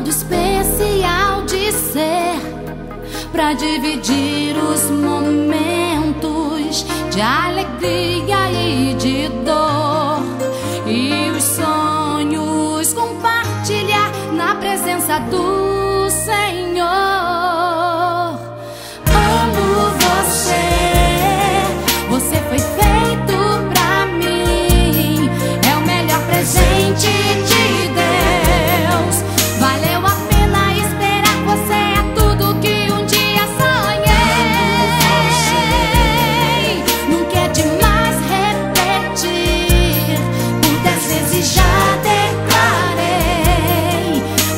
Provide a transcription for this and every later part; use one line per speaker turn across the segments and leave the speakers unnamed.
modo especial de ser, pra dividir os momentos de alegria e de dor, e os sonhos compartilhar na presença do Senhor. Amo você, você foi feito pra mim, é o melhor presente de Deus. Valeu a pena esperar, você é tudo que um dia sonhei. Nunca é demais repetir, por 10 vezes já declarei,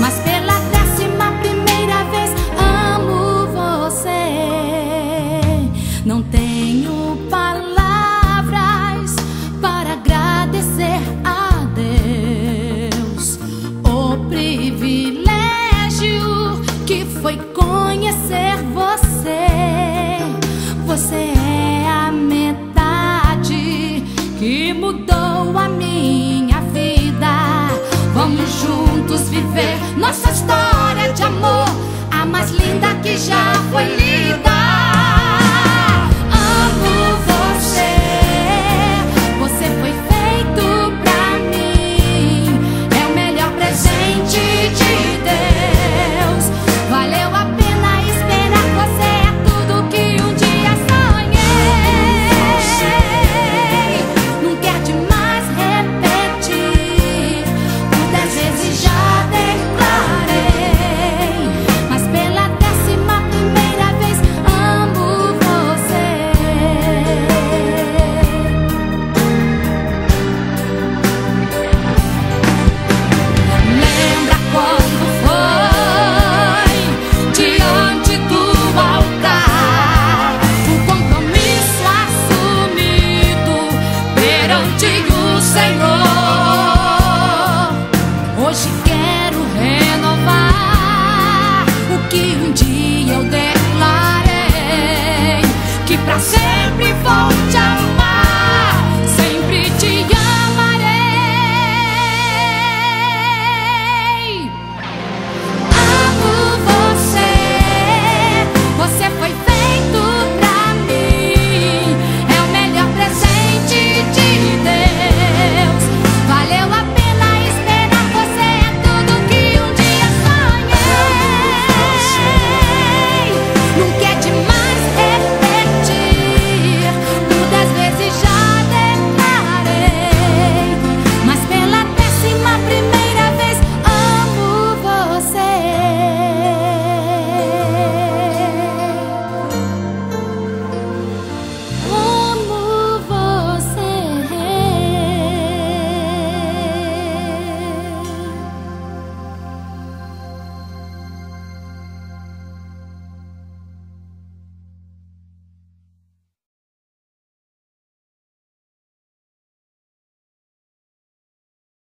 mas pela 11ª vez amo você. Não tenho palavras para agradecer a Deus o privilégio que foi conhecer você. Você é a metade que mudou a minha vida. Vamos juntos viver nossa história de amor, a mais linda que já foi lida.